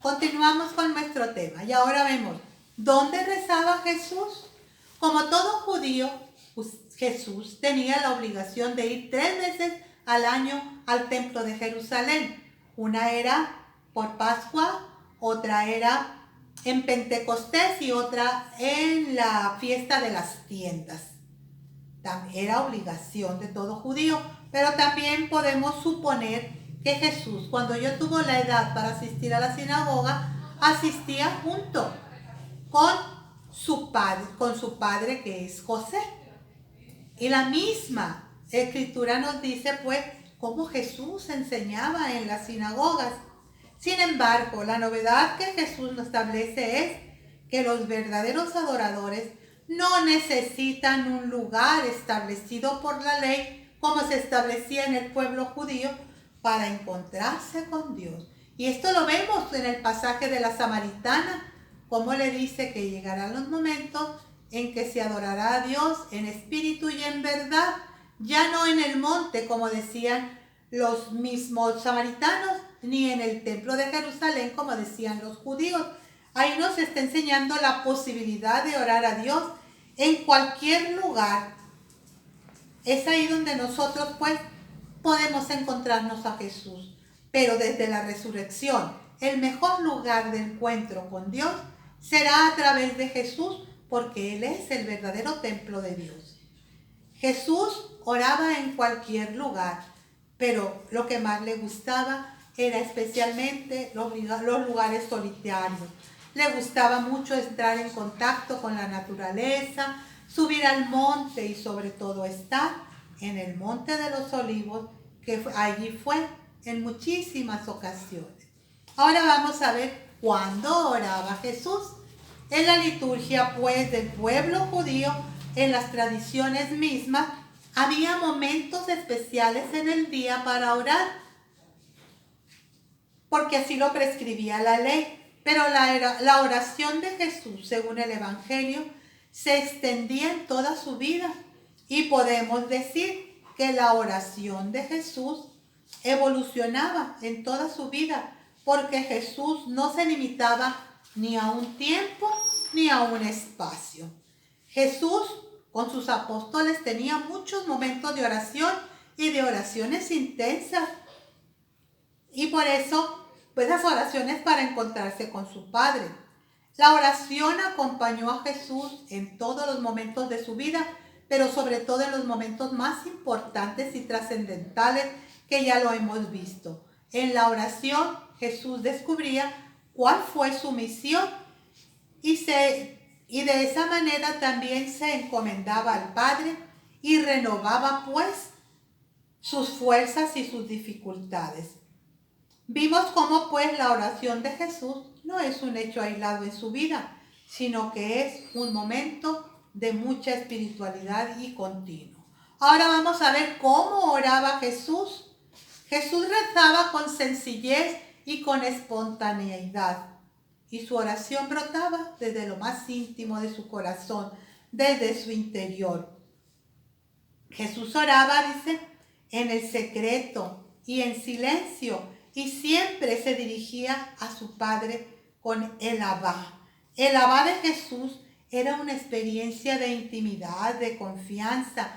continuamos con nuestro tema y ahora vemos, ¿dónde rezaba Jesús? Como todo judío, Jesús tenía la obligación de ir 3 veces al año al templo de Jerusalén. Una era por Pascua, otra era en Pentecostés y otra en la fiesta de las tiendas. Era obligación de todo judío, pero también podemos suponer que Jesús, cuando ya tuvo la edad para asistir a la sinagoga, asistía junto con su padre que es José. Y la misma escritura nos dice pues cómo Jesús enseñaba en las sinagogas. Sin embargo, la novedad que Jesús nos establece es que los verdaderos adoradores no necesitan un lugar establecido por la ley como se establecía en el pueblo judío para encontrarse con Dios. Y esto lo vemos en el pasaje de la Samaritana, como le dice que llegarán los momentos en que se adorará a Dios en espíritu y en verdad, ya no en el monte, como decían los mismos samaritanos, ni en el templo de Jerusalén, como decían los judíos. Ahí nos está enseñando la posibilidad de orar a Dios en cualquier lugar. Es ahí donde nosotros pues podemos encontrarnos a Jesús. Pero desde la resurrección, el mejor lugar de encuentro con Dios será a través de Jesús, porque Él es el verdadero templo de Dios. Jesús oraba en cualquier lugar, pero lo que más le gustaba era especialmente los lugares solitarios. Le gustaba mucho entrar en contacto con la naturaleza, subir al monte y sobre todo estar en el Monte de los Olivos, que allí fue en muchísimas ocasiones. Ahora vamos a ver cuándo oraba Jesús. En la liturgia pues del pueblo judío, en las tradiciones mismas, había momentos especiales en el día para orar, porque así lo prescribía la ley. Pero la oración de Jesús, según el Evangelio, se extendía en toda su vida. Y podemos decir que la oración de Jesús evolucionaba en toda su vida, porque Jesús no se limitaba ni a un tiempo ni a un espacio. Jesús con sus apóstoles tenía muchos momentos de oración y de oraciones intensas. Y por eso, pues las oraciones para encontrarse con su Padre. La oración acompañó a Jesús en todos los momentos de su vida, pero sobre todo en los momentos más importantes y trascendentales que ya lo hemos visto. En la oración Jesús descubría cuál fue su misión y de esa manera también se encomendaba al Padre y renovaba pues sus fuerzas y sus dificultades. Vimos cómo pues la oración de Jesús no es un hecho aislado en su vida, sino que es un momento de mucha espiritualidad y continuo. Ahora vamos a ver cómo oraba Jesús. Jesús rezaba con sencillez y con espontaneidad, y su oración brotaba desde lo más íntimo de su corazón, desde su interior. Jesús oraba, dice, en el secreto y en silencio, y siempre se dirigía a su Padre con el Abba. El Abba de Jesús era una experiencia de intimidad, de confianza,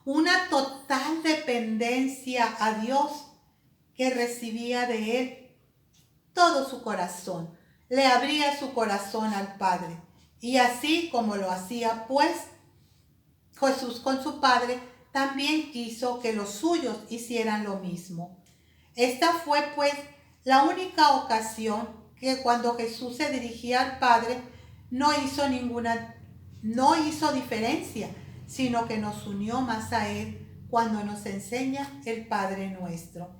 una total dependencia a Dios que recibía de Él todo su corazón. Le abría su corazón al Padre. Y así como lo hacía pues Jesús con su Padre, también quiso que los suyos hicieran lo mismo. Esta fue pues la única ocasión que cuando Jesús se dirigía al Padre no hizo diferencia, sino que nos unió más a Él cuando nos enseña el Padre Nuestro.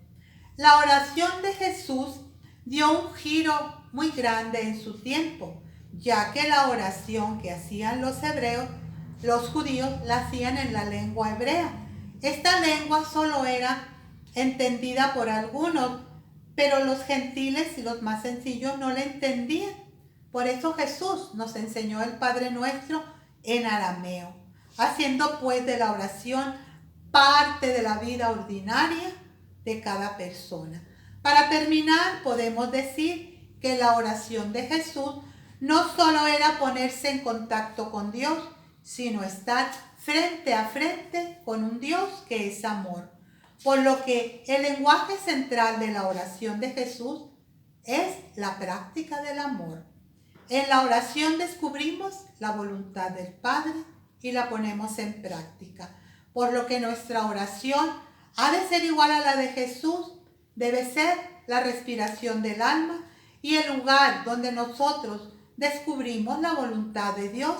La oración de Jesús dio un giro muy grande en su tiempo, ya que la oración que hacían los hebreos, los judíos, la hacían en la lengua hebrea. Esta lengua solo era entendida por algunos, pero los gentiles y los más sencillos no la entendían. Por eso Jesús nos enseñó el Padre Nuestro en arameo, haciendo pues de la oración parte de la vida ordinaria de cada persona. Para terminar, podemos decir que la oración de Jesús no solo era ponerse en contacto con Dios, sino estar frente a frente con un Dios que es amor. Por lo que el lenguaje central de la oración de Jesús es la práctica del amor. En la oración descubrimos la voluntad del Padre y la ponemos en práctica. Por lo que nuestra oración ha de ser igual a la de Jesús, debe ser la respiración del alma y el lugar donde nosotros descubrimos la voluntad de Dios,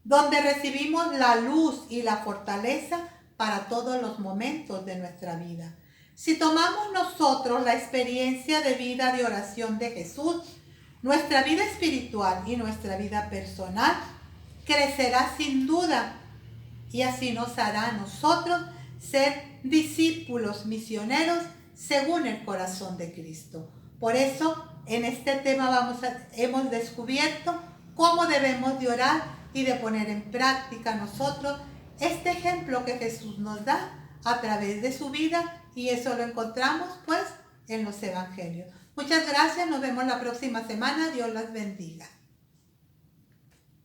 donde recibimos la luz y la fortaleza para todos los momentos de nuestra vida. Si tomamos nosotros la experiencia de vida de oración de Jesús, nuestra vida espiritual y nuestra vida personal crecerá sin duda y así nos hará a nosotros ser discípulos misioneros según el corazón de Cristo. Por eso, en este tema hemos descubierto cómo debemos de orar y de poner en práctica nosotros este ejemplo que Jesús nos da a través de su vida, y eso lo encontramos pues en los evangelios. Muchas gracias, nos vemos la próxima semana, Dios las bendiga.